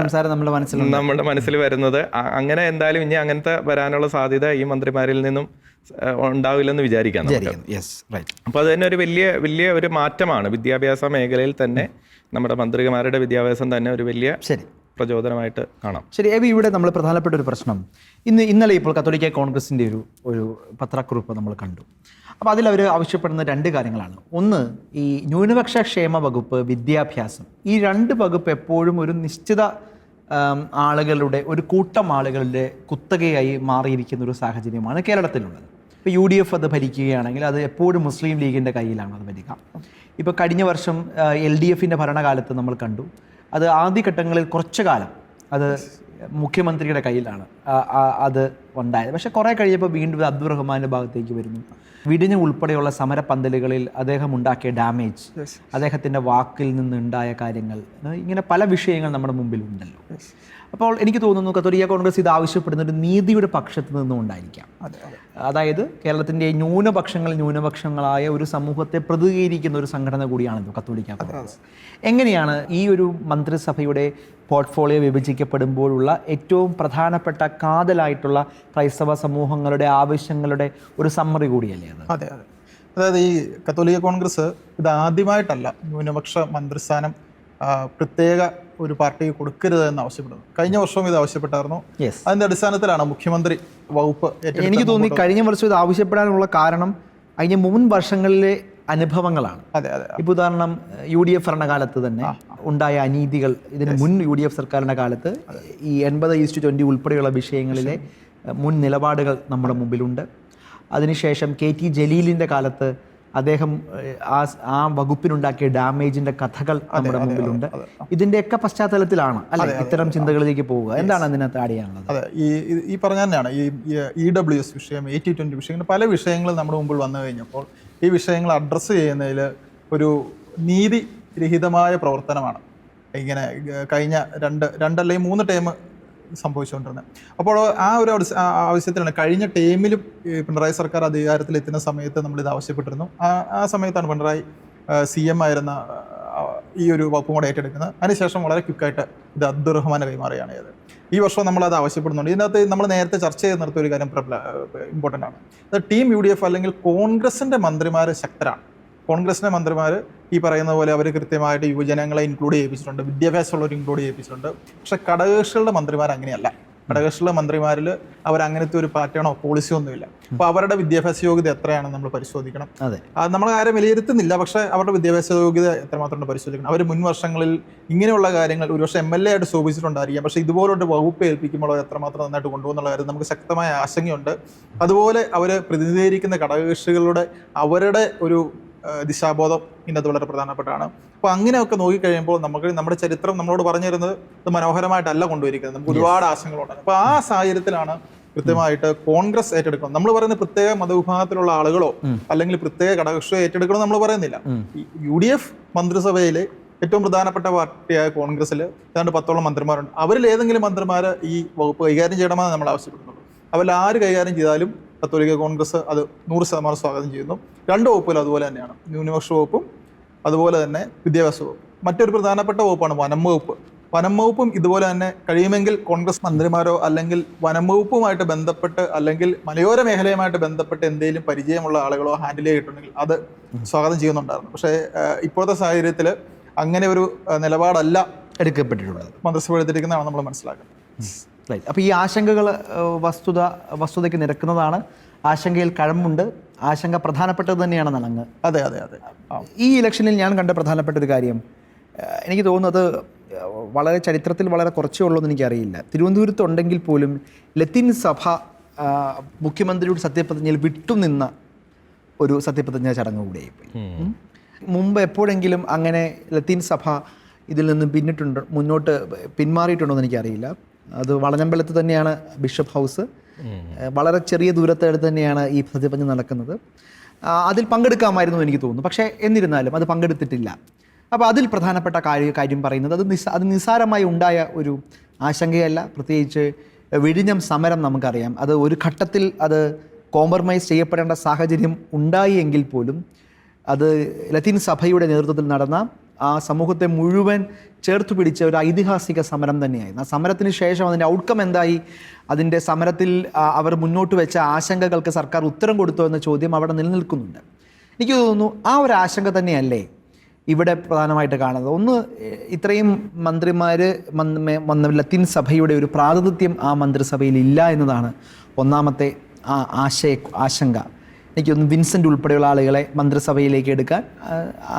സംസാരം നമ്മുടെ മനസ്സിൽ വരുന്നത് അങ്ങനെ എന്തായാലും ഇനി അങ്ങനത്തെ വരാനുള്ള സാധ്യത ഈ മന്ത്രിമാരിൽ നിന്നും ഉണ്ടാവില്ലെന്ന് വിചാരിക്കാം. അപ്പോൾ അത് തന്നെ ഒരു വലിയ ഒരു മാറ്റമാണ് വിദ്യാഭ്യാസ മേഖലയിൽ തന്നെ. നമ്മുടെ മന്ത്രിമാരുടെ വിദ്യാഭ്യാസം തന്നെ ഒരു വലിയ പ്രചോദനമായിട്ട് കാണാം. ശരി, എബി, ഇവിടെ നമ്മൾ പ്രധാനപ്പെട്ട ഒരു പ്രശ്നം ഇന്നലെ ഇപ്പോൾ കത്തോലിക്ക കോൺഗ്രസിൻ്റെ ഒരു പത്രക്കുറിപ്പ് നമ്മൾ കണ്ടു. അപ്പോൾ അതിൽ അവർ ആവശ്യപ്പെടുന്ന 2 കാര്യങ്ങളാണ്. ഒന്ന്, ഈ ന്യൂനപക്ഷ ക്ഷേമ വകുപ്പ്, വിദ്യാഭ്യാസം, ഈ 2 വകുപ്പ് എപ്പോഴും ഒരു നിശ്ചിത ആളുകളുടെ, ഒരു കൂട്ടം ആളുകളുടെ കുത്തകയായി മാറിയിരിക്കുന്ന ഒരു സാഹചര്യമാണ് കേരളത്തിലുള്ളത്. ഇപ്പോൾ UDF അത് ഭരിക്കുകയാണെങ്കിൽ അത് എപ്പോഴും മുസ്ലിം ലീഗിൻ്റെ കയ്യിലാണ് അത് വരിക. ഇപ്പോൾ കഴിഞ്ഞ വർഷം LDFൻ്റെ ഭരണകാലത്ത് നമ്മൾ കണ്ടു, അത് ആദ്യഘട്ടങ്ങളിൽ കുറച്ചു കാലം അത് മുഖ്യമന്ത്രിയുടെ കയ്യിലാണ് അത് ഉണ്ടായത്. പക്ഷേ കുറേ കഴിയുമ്പോൾ വീണ്ടും അബ്ദുൾ റഹ്മാൻ്റെ ഭാഗത്തേക്ക് വരുന്നു. വിടിഞ്ഞ ഉൾപ്പെടെയുള്ള സമരപ്പന്തലുകളിൽ അദ്ദേഹം ഉണ്ടാക്കിയ ഡാമേജ്, അദ്ദേഹത്തിൻ്റെ വാക്കിൽ നിന്നുണ്ടായ കാര്യങ്ങൾ, ഇങ്ങനെ പല വിഷയങ്ങൾ നമ്മുടെ മുമ്പിലുണ്ടല്ലോ. അപ്പോൾ എനിക്ക് തോന്നുന്നു കത്തോലിക്ക കോൺഗ്രസ് ഇത് ആവശ്യപ്പെടുന്ന ഒരു നീതിയുടെ പക്ഷത്ത് നിന്നുകൊണ്ടായിരിക്കാം. അതായത് കേരളത്തിൻ്റെ ന്യൂനപക്ഷങ്ങളായ ഒരു സമൂഹത്തെ പ്രതിനിധീകരിക്കുന്ന ഒരു സംഘടന കൂടിയാണല്ലോ കത്തോലിക്ക കോൺഗ്രസ്. എങ്ങനെയാണ് ഈ ഒരു മന്ത്രിസഭയുടെ പോർട്ട്ഫോളിയോ വിഭജിക്കപ്പെടുമ്പോഴുള്ള ഏറ്റവും പ്രധാനപ്പെട്ട കാതലായിട്ടുള്ള ക്രൈസ്തവ സമൂഹങ്ങളുടെ ആവശ്യങ്ങളുടെ ഒരു സമ്മറി കൂടിയല്ലേ അത്? അതെ. അതായത് ഈ കത്തോലിക്ക കോൺഗ്രസ് ഇത് ആദ്യമായിട്ടല്ല ന്യൂനപക്ഷ മന്ത്രിസ്ഥാനം പ്രത്യേക ഒരു പാർട്ടിക്ക് കൊടുക്കരുത് എന്ന് ആവശ്യപ്പെടുന്നു. കഴിഞ്ഞ വർഷവും ഇത് ആവശ്യപ്പെട്ടായിരുന്നു. അതിന്റെ അടിസ്ഥാനത്തിലാണ് മുഖ്യമന്ത്രി വകുപ്പ്. എനിക്ക് തോന്നി കഴിഞ്ഞ വർഷം ഇത് ആവശ്യപ്പെടാനുള്ള കാരണം അതിന് മുൻ വർഷങ്ങളിലെ അനുഭവങ്ങളാണ്. ഇപ്പോൾ ഉദാഹരണം UDF ഭരണകാലത്ത് തന്നെ ഉണ്ടായ അനീതികൾ, ഇതിന് മുൻ UDF സർക്കാരിൻ്റെ കാലത്ത് ഈ 80:20 ഉൾപ്പെടെയുള്ള വിഷയങ്ങളിലെ മുൻ നിലപാടുകൾ നമ്മുടെ മുമ്പിലുണ്ട്. അതിനുശേഷം KT ജലീലിൻ്റെ കാലത്ത് അദ്ദേഹം ആ വകുപ്പിനുണ്ടാക്കിയ ഡാമേജിന്റെ കഥകൾ നമ്മുടെ മുമ്പിലുണ്ട്. ഇതിന്റെയൊക്കെ പശ്ചാത്തലത്തിലാണ് അല്ലെ ഇത്തരം ചിന്തകളിലേക്ക് പോവുക. എന്താണ് അതിനകത്ത് ആഡ് ചെയ്യാനുള്ളത്? അതെ, ഈ പറഞ്ഞ തന്നെയാണ് ഈ EWS വിഷയം, 80-20 വിഷയങ്ങൾ, പല വിഷയങ്ങളും നമ്മുടെ മുമ്പിൽ വന്നു കഴിഞ്ഞപ്പോൾ ഈ വിഷയങ്ങൾ അഡ്രസ്സ് ചെയ്യുന്നതിൽ ഒരു നീതിരഹിതമായ പ്രവർത്തനമാണ് ഇങ്ങനെ കഴിഞ്ഞ രണ്ടല്ലെങ്കിൽ 3 ടൈം സംഭവിച്ചുകൊണ്ടിരുന്നത്. അപ്പോൾ ആ ഒരു ആവശ്യത്തിലാണ് കഴിഞ്ഞ ടൈമിലും പിണറായി സർക്കാർ അധികാരത്തിലെത്തുന്ന സമയത്ത് നമ്മളിത് ആവശ്യപ്പെട്ടിരുന്നു. ആ സമയത്താണ് പിണറായി CM ആയിരുന്ന ഈ ഒരു വകുപ്പും കൂടെ ഏറ്റെടുക്കുന്നത്. അതിനുശേഷം വളരെ ക്വിക്കായിട്ട് ഇത് അബ്ദുൾ റഹ്മാനെ കൈമാറുകയാണ് ചെയ്തത്. ഈ വർഷം നമ്മളത് ആവശ്യപ്പെടുന്നുണ്ട്. ഇതിനകത്ത് നമ്മൾ നേരത്തെ ചർച്ച ചെയ്ത് നിർത്തിയ ഒരു കാര്യം ഇമ്പോർട്ടൻ്റ് ആണ്. അത് ടീം UDF അല്ലെങ്കിൽ കോൺഗ്രസിൻ്റെ മന്ത്രിമാർ ശക്തരാണ്. കോൺഗ്രസിൻ്റെ മന്ത്രിമാർ ഈ പറയുന്ന പോലെ അവർ കൃത്യമായിട്ട് യുവജനങ്ങളെ ഇൻക്ലൂഡ് ചെയ്യിപ്പിച്ചിട്ടുണ്ട്, വിദ്യാഭ്യാസമുള്ളവർ ഇൻക്ലൂഡ് ചെയ്യിപ്പിച്ചിട്ടുണ്ട്. പക്ഷേ ഘടകകക്ഷികളുടെ മന്ത്രിമാർ അങ്ങനെയല്ല. ഘടകകക്ഷികളുടെ മന്ത്രിമാരിൽ അവരങ്ങനത്തെ ഒരു പാറ്റേണോ പോളിസിയോ ഒന്നുമില്ല. അപ്പോൾ അവരുടെ വിദ്യാഭ്യാസ യോഗ്യത എത്രയാണെന്ന് നമ്മൾ പരിശോധിക്കണം. നമ്മൾ ആരും വിലയിരുത്തുന്നില്ല, പക്ഷേ അവരുടെ വിദ്യാഭ്യാസ യോഗ്യത എത്രമാത്രം പരിശോധിക്കണം. അവർ മുൻ വർഷങ്ങളിൽ ഇങ്ങനെയുള്ള കാര്യങ്ങൾ ഒരുപക്ഷെ MLA ആയിട്ട് ശോഭിച്ചിട്ടുണ്ടായിരിക്കാം, പക്ഷേ ഇതുപോലൊരു വകുപ്പ് ഏൽപ്പിക്കുമ്പോൾ അത് എത്രമാത്രം നന്നായിട്ട് കൊണ്ടുപോകുന്നുള്ള കാര്യം നമുക്ക് ശക്തമായ ആശങ്കയുണ്ട്. അതുപോലെ അവർ പ്രതിനിധീകരിക്കുന്ന ഘടകകക്ഷികളുടെ അവരുടെ ഒരു ദിശാബോധം ഇന്നത് വളരെ പ്രധാനപ്പെട്ടാണ്. അപ്പോൾ അങ്ങനെയൊക്കെ നോക്കിക്കഴിയുമ്പോൾ നമുക്ക് നമ്മുടെ ചരിത്രം നമ്മളോട് പറഞ്ഞു തരുന്നത് ഇത് മനോഹരമായിട്ടല്ല കൊണ്ടുവരിക്കുന്നത്. നമുക്ക് ഒരുപാട് ആശങ്കകളുണ്ട്. അപ്പോൾ ആ സാഹചര്യത്തിലാണ് കൃത്യമായിട്ട് കോൺഗ്രസ് ഏറ്റെടുക്കണം. നമ്മൾ പറയുന്ന പ്രത്യേക മതവിഭാഗത്തിലുള്ള ആളുകളോ അല്ലെങ്കിൽ പ്രത്യേക ഘടകകക്ഷിയോ ഏറ്റെടുക്കണം നമ്മൾ പറയുന്നില്ല. UDF മന്ത്രിസഭയിലെ ഏറ്റവും പ്രധാനപ്പെട്ട പാർട്ടിയായ കോൺഗ്രസ്സിൽ ഏതാണ്ട് 10ഓളം മന്ത്രിമാരുണ്ട്. അവരിൽ ഏതെങ്കിലും മന്ത്രിമാർ ഈ വകുപ്പ് കൈകാര്യം ചെയ്യണമെന്ന് നമ്മൾ ആവശ്യപ്പെടുന്നുള്ളൂ. അവരിൽ ആര് കൈകാര്യം ചെയ്താലും കത്തോലിക്ക കോൺഗ്രസ് അത് 100% സ്വാഗതം ചെയ്യുന്നു. 2 വകുപ്പുകൾ അതുപോലെ തന്നെയാണ്, ന്യൂനപക്ഷ വകുപ്പും അതുപോലെ തന്നെ വിദ്യാഭ്യാസ വകുപ്പ്. മറ്റൊരു പ്രധാനപ്പെട്ട വകുപ്പാണ് വനം വകുപ്പ്. വനം വകുപ്പും ഇതുപോലെ തന്നെ കഴിയുമെങ്കിൽ കോൺഗ്രസ് മന്ത്രിമാരോ അല്ലെങ്കിൽ വനം വകുപ്പുമായിട്ട് ബന്ധപ്പെട്ട് അല്ലെങ്കിൽ മലയോര മേഖലയുമായിട്ട് ബന്ധപ്പെട്ട് എന്തെങ്കിലും പരിചയമുള്ള ആളുകളോ ഹാൻഡിൽ ചെയ്തിട്ടുണ്ടെങ്കിൽ അത് സ്വാഗതം ചെയ്യുന്നുണ്ടായിരുന്നു. പക്ഷേ ഇപ്പോഴത്തെ സാഹചര്യത്തിൽ അങ്ങനെ ഒരു നിലപാടല്ല എടുക്കപ്പെട്ടിട്ടുള്ളത്, മന്ത്രിസഭ എടുത്തിരിക്കുന്നതാണ് നമ്മൾ മനസ്സിലാക്കുന്നത്. അപ്പോൾ ഈ ആശങ്കകൾ വസ്തുതയ്ക്ക് നിരക്കുന്നതാണ്. ആശങ്കയിൽ കഴമ്പുണ്ട്. ആശങ്ക പ്രധാനപ്പെട്ടത് തന്നെയാണ് നലങ്ങ്. അതെ. ഈ ഇലക്ഷനിൽ ഞാൻ കണ്ട പ്രധാനപ്പെട്ട ഒരു കാര്യം, എനിക്ക് തോന്നുന്നത് വളരെ ചരിത്രത്തിൽ വളരെ കുറച്ചേ ഉള്ളൂ എന്ന് എനിക്കറിയില്ല. തിരുവനന്തപുരത്ത് ഉണ്ടെങ്കിൽ പോലും ലത്തീൻ സഭ മുഖ്യമന്ത്രിയുടെ സത്യപ്രതിജ്ഞയിൽ വിട്ടുനിന്ന ഒരു സത്യപ്രതിജ്ഞാ ചടങ്ങ് കൂടിയായിപ്പോയി. മുമ്പ് എപ്പോഴെങ്കിലും അങ്ങനെ ലത്തീൻ സഭ ഇതിൽ നിന്ന് മുന്നോട്ട് പിന്മാറിയിട്ടുണ്ടോ എന്ന് എനിക്കറിയില്ല. അത് വളഞ്ഞമ്പലത്ത് തന്നെയാണ് ബിഷപ്പ് ഹൗസ്, വളരെ ചെറിയ ദൂരത്തടുത്ത് തന്നെയാണ് ഈ സത്യപ്രതിജ്ഞ നടക്കുന്നത്. അതിൽ പങ്കെടുക്കാമായിരുന്നു എനിക്ക് തോന്നുന്നു. പക്ഷേ എന്നിരുന്നാലും അത് പങ്കെടുത്തിട്ടില്ല. അപ്പോൾ അതിൽ പ്രധാനപ്പെട്ട കാര്യം പറയുന്നത് അത് നിസ്സാരമായി ഉണ്ടായ ഒരു ആശങ്കയല്ല. പ്രത്യേകിച്ച് വിഴിഞ്ഞം സമരം നമുക്കറിയാം, അത് ഒരു ഘട്ടത്തിൽ അത് കോംപ്രമൈസ് ചെയ്യപ്പെടേണ്ട സാഹചര്യം ഉണ്ടായി എങ്കിൽ പോലും അത് ലത്തീൻ സഭയുടെ നേതൃത്വത്തിൽ നടന്ന ആ സമൂഹത്തെ മുഴുവൻ ചേർത്ത് പിടിച്ച ഒരു ഐതിഹാസിക സമരം തന്നെയായിരുന്നു. ആ സമരത്തിന് ശേഷം അതിൻ്റെ ഔട്ട്കം എന്തായി, അതിൻ്റെ സമരത്തിൽ അവർ മുന്നോട്ട് വെച്ച ആശങ്കകൾക്ക് സർക്കാർ ഉത്തരം കൊടുത്തോ എന്ന ചോദ്യം അവിടെ നിലനിൽക്കുന്നുണ്ട്. എനിക്ക് തോന്നുന്നു ആ ഒരു ആശങ്ക തന്നെയല്ലേ ഇവിടെ പ്രധാനമായിട്ട് കാണുന്നത്. ഒന്ന്, ഇത്രയും മന്ത്രിമാർ ലത്തീൻ സഭയുടെ ഒരു പ്രാതിനിധ്യം ആ മന്ത്രിസഭയിൽ ഇല്ല എന്നതാണ് ഒന്നാമത്തെ ആശങ്ക. എനിക്കൊന്ന് വിൻസെൻ്റ് ഉൾപ്പെടെയുള്ള ആളുകളെ മന്ത്രിസഭയിലേക്ക് എടുക്കാൻ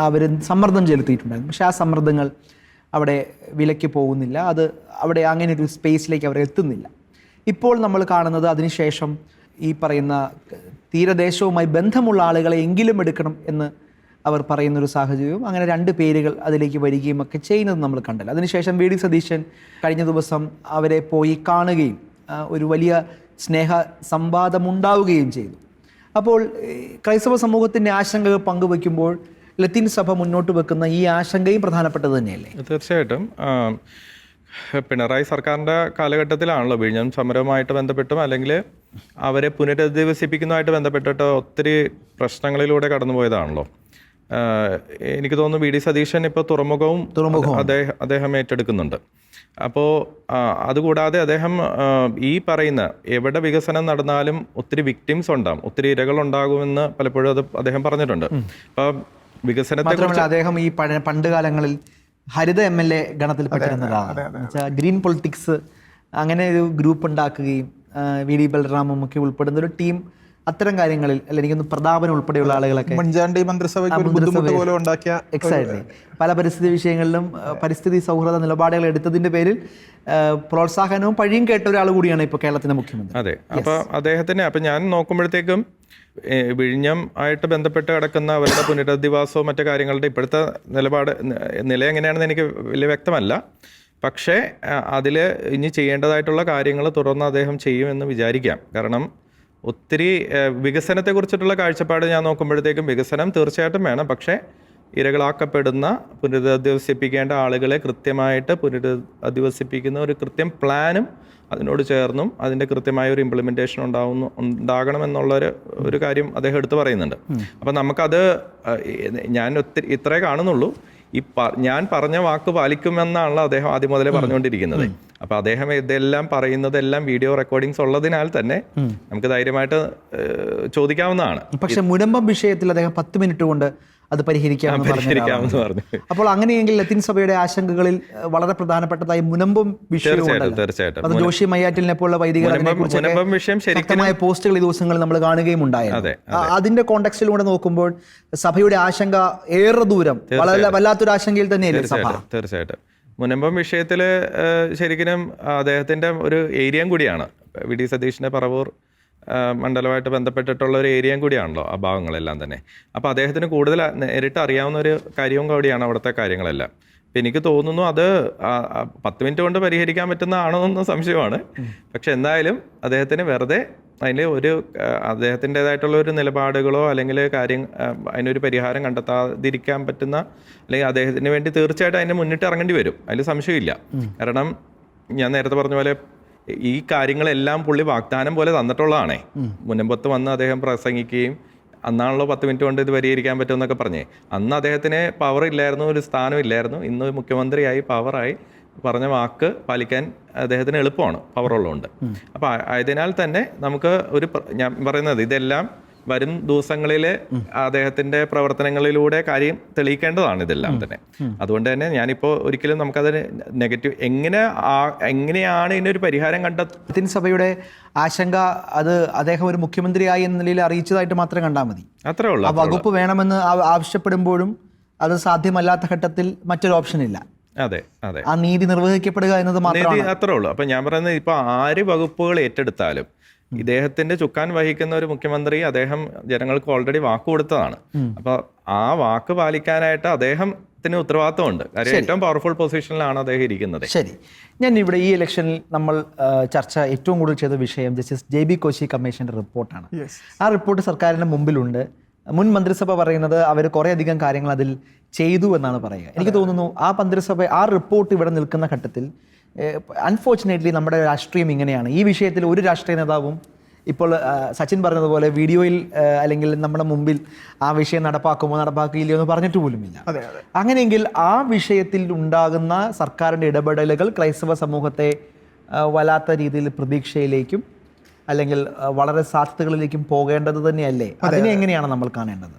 അവർ സമ്മർദ്ദം ചെലുത്തിയിട്ടുണ്ടായിരുന്നു. പക്ഷേ ആ സമ്മർദ്ദങ്ങൾ അവിടെ വിലയ്ക്ക് പോകുന്നില്ല. അത് അവിടെ അങ്ങനെ ഒരു സ്പേസിലേക്ക് അവർ എത്തുന്നില്ല. ഇപ്പോൾ നമ്മൾ കാണുന്നത് അതിനുശേഷം ഈ പറയുന്ന തീരദേശവുമായി ബന്ധമുള്ള ആളുകളെ എങ്കിലും എടുക്കണം എന്ന് അവർ പറയുന്നൊരു സാഹചര്യവും അങ്ങനെ 2 പേരുകൾ അതിലേക്ക് വരികയും ഒക്കെ ചെയ്യുന്നത് നമ്മൾ കണ്ടല്ലോ. അതിനുശേഷം വി ഡി സതീശൻ കഴിഞ്ഞ ദിവസം അവരെ പോയി കാണുകയും ഒരു വലിയ സ്നേഹ സംവാദമുണ്ടാവുകയും ചെയ്തു. അപ്പോൾ ക്രൈസ്തവ സമൂഹത്തിൻ്റെ ആശങ്കകൾ പങ്കുവയ്ക്കുമ്പോൾ ലത്തീൻ സഭ മുന്നോട്ട് വെക്കുന്ന ഈ ആശങ്കയും പ്രധാനപ്പെട്ടത് തന്നെയല്ലേ? തീർച്ചയായിട്ടും. പിണറായി സർക്കാരിൻ്റെ കാലഘട്ടത്തിലാണല്ലോ വിഴിഞ്ഞം സമരവുമായിട്ട് ബന്ധപ്പെട്ടും അല്ലെങ്കിൽ അവരെ പുനരധിവസിപ്പിക്കുന്നതുമായിട്ട് ബന്ധപ്പെട്ടിട്ട് ഒത്തിരി പ്രശ്നങ്ങളിലൂടെ കടന്നുപോയതാണല്ലോ. എനിക്ക് തോന്നുന്നു വി ഡി സതീശൻ ഇപ്പോൾ തുറമുഖവും അദ്ദേഹം ഏറ്റെടുക്കുന്നുണ്ട്. അപ്പോൾ അതുകൂടാതെ അദ്ദേഹം ഈ പറയുന്ന എവിടെ വികസനം നടന്നാലും ഒത്തിരി വിക്ടിംസ് ഉണ്ടാകും, ഒത്തിരി ഇരകളുണ്ടാകുമെന്ന് പലപ്പോഴും അദ്ദേഹം പറഞ്ഞിട്ടുണ്ട്. അപ്പം വികസനത്തെ അദ്ദേഹം ഈ പണ്ട് കാലങ്ങളിൽ ഹരിത MLA ഗണത്തിൽപ്പെട്ടിരുന്നതാണ്. ഗ്രീൻ പൊളിറ്റിക്സ് അങ്ങനെ ഒരു ഗ്രൂപ്പ് ഉണ്ടാക്കുകയും വി ഡി ബലറാമും ഒക്കെ ഉൾപ്പെടുന്ന ഒരു ടീം അത്തരം കാര്യങ്ങളിൽ അല്ലെങ്കിൽ പ്രതാപൻ ഉൾപ്പെടെയുള്ള ആളുകളൊക്കെ മുൻചാണ്ടി മന്ത്രിസഭയ്ക്ക് എക്സാക്ട്ലി പല പരിസ്ഥിതി വിഷയങ്ങളിലും പരിസ്ഥിതി സൗഹൃദ നിലപാടുകൾ എടുത്തതിന്റെ പേരിൽ പ്രോത്സാഹനവും പഴിയും കേട്ട ഒരാൾ കൂടിയാണ് ഇപ്പോൾ കേരളത്തിന്റെ മുഖ്യമന്ത്രി. അതെ. അപ്പോൾ അദ്ദേഹത്തിന് ഞാൻ നോക്കുമ്പോഴത്തേക്കും വിഴിഞ്ഞം ആയിട്ട് ബന്ധപ്പെട്ട് കിടക്കുന്ന അവരുടെ പുനരധിവാസവും മറ്റു കാര്യങ്ങളുടെ ഇപ്പോഴത്തെ നില എങ്ങനെയാണെന്ന് എനിക്ക് വലിയ വ്യക്തമല്ല. പക്ഷേ അതിൽ ഇനി ചെയ്യേണ്ടതായിട്ടുള്ള കാര്യങ്ങൾ തുടർന്ന് അദ്ദേഹം ചെയ്യുമെന്ന് വിചാരിക്കാം. കാരണം ഒത്തിരി വികസനത്തെക്കുറിച്ചിട്ടുള്ള കാഴ്ചപ്പാട് ഞാൻ നോക്കുമ്പോഴത്തേക്കും വികസനം തീർച്ചയായിട്ടും വേണം. പക്ഷേ ഇരകളാക്കപ്പെടുന്ന പുനരധിവസിപ്പിക്കേണ്ട ആളുകളെ കൃത്യമായിട്ട് പുനരധിവസിപ്പിക്കുന്ന ഒരു കൃത്യം പ്ലാനും അതിനോട് ചേർന്നും അതിൻ്റെ കൃത്യമായ ഒരു ഇംപ്ലിമെൻറ്റേഷൻ ഉണ്ടാകണമെന്നുള്ളൊരു കാര്യം അദ്ദേഹം എടുത്തു പറയുന്നുണ്ട്. അപ്പം നമുക്കത് ഞാൻ ഇത്രേ കാണുന്നുള്ളൂ. ഞാൻ പറഞ്ഞ വാക്ക് പാലിക്കുമെന്നാണല്ലോ അദ്ദേഹം ആദ്യം മുതലേ പറഞ്ഞുകൊണ്ടിരിക്കുന്നത്. അപ്പൊ അദ്ദേഹം ഇതെല്ലാം പറയുന്നതെല്ലാം വീഡിയോ റെക്കോർഡിങ്സ് ഉള്ളതിനാൽ തന്നെ നമുക്ക് ധൈര്യമായിട്ട് ചോദിക്കാവുന്നതാണ്. പക്ഷെ മുനമ്പം വിഷയത്തിൽ അദ്ദേഹം 10 മിനിറ്റ് കൊണ്ട് അത് പരിഹരിക്കാമെന്ന് പറഞ്ഞു. അപ്പോൾ അങ്ങനെയെങ്കിൽ ലത്തീൻ സഭയുടെ ആശങ്കകളിൽ വളരെ പ്രധാനപ്പെട്ടതായി മുനമ്പം വിഷയം, അത് ജോഷി മയ്യാറ്റിലിനെ പോലുള്ള വൈദികർ ശക്തമായ പോസ്റ്റുകൾ ഈ ദിവസങ്ങളിൽ നമ്മൾ കാണുകയും ഉണ്ടായിരുന്നു. അതിന്റെ കോണ്ടെക്സ്റ്റിലൂടെ നോക്കുമ്പോൾ സഭയുടെ ആശങ്ക ഏറെ ദൂരം വല്ലാത്തൊരു ആശങ്കയിൽ തന്നെയല്ലേ സഭ? തീർച്ചയായിട്ടും. മുനമ്പം വിഷയത്തിൽ ശരിക്കും അദ്ദേഹത്തിന്റെ ഒരു ഏരിയയും കൂടിയാണ്. വി ഡി സതീഷിന്റെ പറവൂർ മണ്ഡലമായിട്ട് ബന്ധപ്പെട്ടിട്ടുള്ള ഒരു ഏരിയയും കൂടിയാണല്ലോ ആ ഭാഗങ്ങളെല്ലാം തന്നെ. അപ്പോൾ അദ്ദേഹത്തിന് കൂടുതൽ നേരിട്ട് അറിയാവുന്ന ഒരു കാര്യവും കൂടിയാണ് അവിടുത്തെ കാര്യങ്ങളെല്ലാം. അപ്പം എനിക്ക് തോന്നുന്നു അത് 10 മിനിറ്റ് കൊണ്ട് പരിഹരിക്കാൻ പറ്റുന്നതാണോ എന്ന സംശയമാണ്. പക്ഷെ എന്തായാലും അദ്ദേഹത്തിന് വെറുതെ അതിൽ അദ്ദേഹത്തിൻ്റെതായിട്ടുള്ള ഒരു നിലപാടുകളോ അല്ലെങ്കിൽ അതിനൊരു പരിഹാരം കണ്ടെത്താതിരിക്കാൻ പറ്റുന്ന, അല്ലെങ്കിൽ അദ്ദേഹത്തിന് വേണ്ടി തീർച്ചയായിട്ടും അതിന് മുന്നിട്ട് ഇറങ്ങേണ്ടി വരും, അതിൽ സംശയമില്ല. കാരണം ഞാൻ നേരത്തെ പറഞ്ഞ പോലെ ഈ കാര്യങ്ങളെല്ലാം പുള്ളി വാഗ്ദാനം പോലെ തന്നിട്ടുള്ളതാണേ. മുനമ്പത്ത് വന്ന് അദ്ദേഹം പ്രസംഗിക്കുകയും അന്നാണല്ലോ 10 മിനിറ്റ് കൊണ്ട് ഇത് പരിഹരിക്കാൻ പറ്റുമെന്നൊക്കെ പറഞ്ഞേ. അന്ന് അദ്ദേഹത്തിന് പവർ ഇല്ലായിരുന്നു, ഒരു സ്ഥാനം ഇല്ലായിരുന്നു. ഇന്ന് മുഖ്യമന്ത്രിയായി പവറായി പറഞ്ഞ വാക്ക് പാലിക്കാൻ അദ്ദേഹത്തിന് എളുപ്പമാണ്, പവറുള്ളതുകൊണ്ട്. അപ്പോൾ ആയതിനാൽ തന്നെ നമുക്ക് ഞാൻ പറയുന്നത് ഇതെല്ലാം വരും ദിവസങ്ങളിൽ അദ്ദേഹത്തിന്റെ പ്രവർത്തനങ്ങളിലൂടെ കാര്യം തെളിയിക്കേണ്ടതാണ് ഇതെല്ലാം തന്നെ. അതുകൊണ്ട് തന്നെ ഞാനിപ്പോൾ ഒരിക്കലും നമുക്കതിന് നെഗറ്റീവ് എങ്ങനെയാണ് ഇതിനൊരു പരിഹാരം ലത്തീൻ സഭയുടെ ആശങ്ക അത് അദ്ദേഹം ഒരു മുഖ്യമന്ത്രിയായി എന്ന നിലയിൽ അറിയിച്ചതായിട്ട് മാത്രം കണ്ടാൽ മതി. അത്രേ ഉള്ളൂ. ആ വകുപ്പ് വേണമെന്ന് ആവശ്യപ്പെടുമ്പോഴും അത് സാധ്യമല്ലാത്ത ഘട്ടത്തിൽ മറ്റൊരു ഓപ്ഷൻ ഇല്ല. അതെ അതെ, ആ നീതി നിർവഹിക്കപ്പെടുക എന്നത് മാത്രമേ അത്രേ ഉള്ളൂ. അപ്പം ഞാൻ പറയുന്നത് ഇപ്പോൾ ആര് വകുപ്പുകൾ ഏറ്റെടുത്താലും ഇദ്ദേഹത്തിന്റെ ചുക്കാൻ വഹിക്കുന്ന ഒരു മുഖ്യമന്ത്രി, അദ്ദേഹം ജനങ്ങൾക്ക് ഓൾറെഡി വാക്ക് കൊടുത്തതാണ്. അപ്പൊ ആ വാക്ക് പാലിക്കാനായിട്ട് അദ്ദേഹത്തിന് ഉത്തരവാദിത്തമുണ്ട്. കാര്യം ഏറ്റവും പവർഫുൾ പൊസിഷനിലാണ് അദ്ദേഹം ഇരിക്കുന്നത്. ശരി, ഞാൻ ഇവിടെ ഈ ഇലക്ഷനിൽ നമ്മൾ ചർച്ച ഏറ്റവും കൂടുതൽ ചെയ്ത വിഷയം ജസ്റ്റിസ് JB കോശി കമ്മീഷന്റെ റിപ്പോർട്ടാണ്. ആ റിപ്പോർട്ട് സർക്കാരിന്റെ മുമ്പിലുണ്ട്. മുൻ മന്ത്രിസഭ പറയുന്നത് അവർ കുറേ അധികം കാര്യങ്ങൾ അതിൽ ചെയ്തു എന്നാണ് പറയുക. എനിക്ക് തോന്നുന്നു ആ മന്ത്രിസഭ ആ റിപ്പോർട്ട് ഇവിടെ നിൽക്കുന്ന ഘട്ടത്തിൽ അൺഫോർച്ചുനേറ്റ്ലി നമ്മുടെ രാഷ്ട്രീയം ഇങ്ങനെയാണ്. ഈ വിഷയത്തിൽ ഒരു രാഷ്ട്രീയ നേതാവും ഇപ്പോൾ സച്ചിൻ പറഞ്ഞതുപോലെ വീഡിയോയിൽ അല്ലെങ്കിൽ നമ്മുടെ മുമ്പിൽ ആ വിഷയം നടപ്പാക്കിയില്ലയോ എന്ന് പറഞ്ഞിട്ട് പോലുമില്ല. അങ്ങനെയെങ്കിൽ ആ വിഷയത്തിൽ ഉണ്ടാകുന്ന സർക്കാരിൻ്റെ ഇടപെടലുകൾ ക്രൈസ്തവ സമൂഹത്തെ വല്ലാത്ത രീതിയിൽ പ്രതീക്ഷയിലേക്കും അല്ലെങ്കിൽ വളരെ സാധ്യതകളിലേക്കും പോകേണ്ടത് തന്നെയല്ലേ? അതിനെ എങ്ങനെയാണ് നമ്മൾ കാണേണ്ടത്?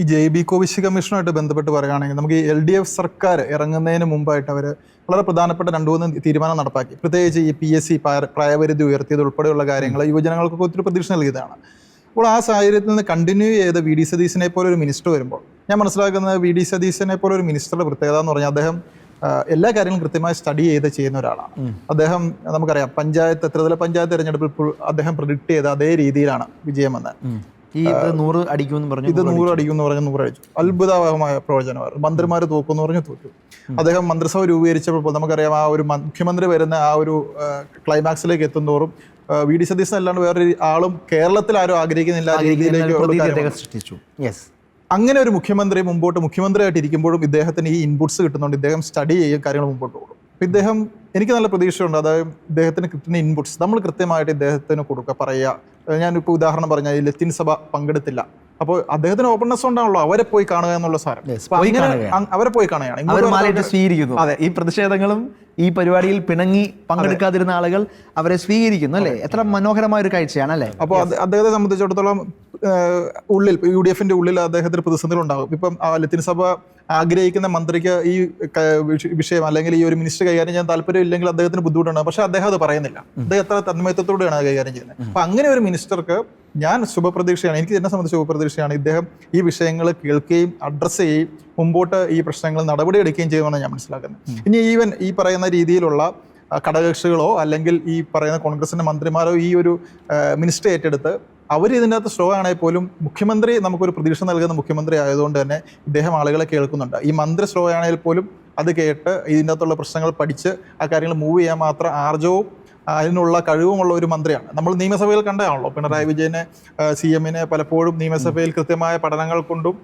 ഈ JB കോശി കമ്മീഷനുമായിട്ട് ബന്ധപ്പെട്ട് പറയുകയാണെങ്കിൽ നമുക്ക് ഈ LDF സർക്കാർ ഇറങ്ങുന്നതിന് മുമ്പായിട്ട് അവർ വളരെ പ്രധാനപ്പെട്ട 2-3 തീരുമാനം നടപ്പാക്കി. പ്രത്യേകിച്ച് ഈ PSC പ്രായപരിധി ഉയർത്തിയത് ഉൾപ്പെടെയുള്ള കാര്യങ്ങൾ യുവജനങ്ങൾക്കൊക്കെ ഒത്തിരി പ്രതീക്ഷ നൽകിയതാണ്. അപ്പോൾ ആ സാഹചര്യത്തിൽ നിന്ന് കണ്ടിന്യൂ ചെയ്ത് VD സതീശനെ പോലെ ഒരു മിനിസ്റ്റർ വരുമ്പോൾ ഞാൻ മനസ്സിലാക്കുന്നത് VD സതീശനെ പോലെ ഒരു മിനിസ്റ്ററുടെ പ്രത്യേകത എന്ന് പറഞ്ഞാൽ അദ്ദേഹം എല്ലാ കാര്യങ്ങളും കൃത്യമായി സ്റ്റഡി ചെയ്ത് ചെയ്യുന്ന ഒരാളാണ്. അദ്ദേഹം നമുക്കറിയാം ത്രിതല പഞ്ചായത്ത് തെരഞ്ഞെടുപ്പിൽ അദ്ദേഹം പ്രിഡിക്റ്റ് ചെയ്ത അതേ രീതിയിലാണ് വിജയം വന്നത്. ഇത് 100 അടിക്കുമെന്ന് പറഞ്ഞു 100 അടിച്ചു. അത്ഭുതമായ പ്രവചനമായിരുന്നു. മന്ത്രിമാർ തോക്കുമെന്ന് പറഞ്ഞു തോറ്റു. അദ്ദേഹം മന്ത്രിസഭ രൂപീകരിച്ചപ്പോൾ നമുക്കറിയാം ആ ഒരു മുഖ്യമന്ത്രി വരുന്ന ആ ഒരു ക്ലൈമാക്സിലേക്ക് എത്തുന്നതോറും VD സതീശൻ അല്ലാണ്ട് വേറൊരു ആളും കേരളത്തിൽ ആരും ആഗ്രഹിക്കുന്നില്ല രീതിയിലേക്ക് സൃഷ്ടിച്ചു. അങ്ങനെ ഒരു മുഖ്യമന്ത്രി മുഖ്യമന്ത്രിയായിട്ട് ഇരിക്കുമ്പോഴും ഇദ്ദേഹത്തിന് ഈ ഇൻപുട്സ് കിട്ടുന്നുണ്ട്. ഇദ്ദേഹം സ്റ്റഡി ചെയ്യും, കാര്യങ്ങൾ മുമ്പോട്ട് പോകും. അപ്പോൾ ഇദ്ദേഹം എനിക്ക് നല്ല പ്രതീക്ഷയുണ്ട്. അതായത് ഇദ്ദേഹത്തിന് കിട്ടുന്ന ഇൻപുട്സ് നമ്മൾ കൃത്യമായിട്ട് ഇദ്ദേഹത്തിന് കൊടുക്കുക, പറയുക. ഞാനിപ്പോൾ ഉദാഹരണം പറഞ്ഞാൽ ഈ ലത്തീൻ സഭ പങ്കെടുത്തില്ല, അപ്പോൾ അദ്ദേഹത്തിന് ഓപ്പൺനെസ് ഉണ്ടാണല്ലോ അവരെ പോയി കാണുക എന്നുള്ള സാരം. അവരെ പോയി കാണുകയാണ്, സ്വീകരിക്കുന്നു. അതെ, ഈ പ്രതിഷേധങ്ങളും ഈ പരിപാടിയിൽ പിണങ്ങി പങ്കെടുക്കാതിരുന്ന ആളുകൾ അവരെ സ്വീകരിക്കുന്നു അല്ലേ? എത്ര മനോഹരമായ ഒരു കാഴ്ചയാണ് അല്ലേ? അപ്പോൾ അദ്ദേഹത്തെ സംബന്ധിച്ചിടത്തോളം ഉള്ളിൽ UDFന്റെ ഉള്ളിൽ അദ്ദേഹത്തിന് പ്രതിസന്ധികൾ ഉണ്ടാകും. ഇപ്പം ലത്തീൻ സഭ ആഗ്രഹിക്കുന്ന മന്ത്രിക്ക് ഈ വിഷയം അല്ലെങ്കിൽ ഈ ഒരു മിനിസ്റ്റർ കൈകാര്യം ചെയ്യാൻ താല്പര്യം ഇല്ലെങ്കിൽ അദ്ദേഹത്തിന് ബുദ്ധിമുട്ടുണ്ട്. പക്ഷെ അദ്ദേഹം അത് പറയുന്നില്ല. അദ്ദേഹം എത്ര തന്മയത്വത്തോടെയാണ് അത് കൈകാര്യം ചെയ്യുന്നത്. അപ്പൊ അങ്ങനെ ഒരു മിനിസ്റ്റർക്ക് ഞാൻ ശുഭപ്രതീക്ഷയാണ്, എനിക്ക് എന്നെ സംബന്ധിച്ച് ശുഭപ്രതീക്ഷയാണ്. ഇദ്ദേഹം ഈ വിഷയങ്ങൾ കേൾക്കുകയും അഡ്രസ്സ് ചെയ്യുകയും മുമ്പോട്ട് ഈ പ്രശ്നങ്ങൾ നടപടിയെടുക്കുകയും ചെയ്യുമെന്നാണ് ഞാൻ മനസ്സിലാക്കുന്നത്. ഇനി ഈവൻ ഈ പറയുന്ന രീതിയിലുള്ള ഘടകകക്ഷികളോ അല്ലെങ്കിൽ ഈ പറയുന്ന കോൺഗ്രസിന്റെ മന്ത്രിമാരോ ഈ ഒരു മിനിസ്റ്റർ ഏറ്റെടുത്ത് അവർ ഇതിൻ്റെ അകത്ത് സ്ലോ ആണെങ്കിൽ പോലും മുഖ്യമന്ത്രി നമുക്കൊരു പ്രതീക്ഷ നൽകുന്ന മുഖ്യമന്ത്രി ആയതുകൊണ്ട് തന്നെ ഇദ്ദേഹം ആളുകളെ കേൾക്കുന്നുണ്ട്. ഈ മന്ത്രി സ്ലോ ആണെങ്കിൽ പോലും അത് കേട്ട് ഇതിൻ്റെ അകത്തുള്ള പ്രശ്നങ്ങൾ പഠിച്ച് ആ കാര്യങ്ങൾ മൂവ് ചെയ്യാൻ മാത്രം ആർജവും അതിനുള്ള കഴിവുമുള്ള ഒരു മന്ത്രിയാണ്. നമ്മൾ നിയമസഭയിൽ കണ്ടതാണല്ലോ പിണറായി വിജയനെ CM-നെ പലപ്പോഴും നിയമസഭയിൽ കൃത്യമായ പഠനങ്ങൾ കൊണ്ടും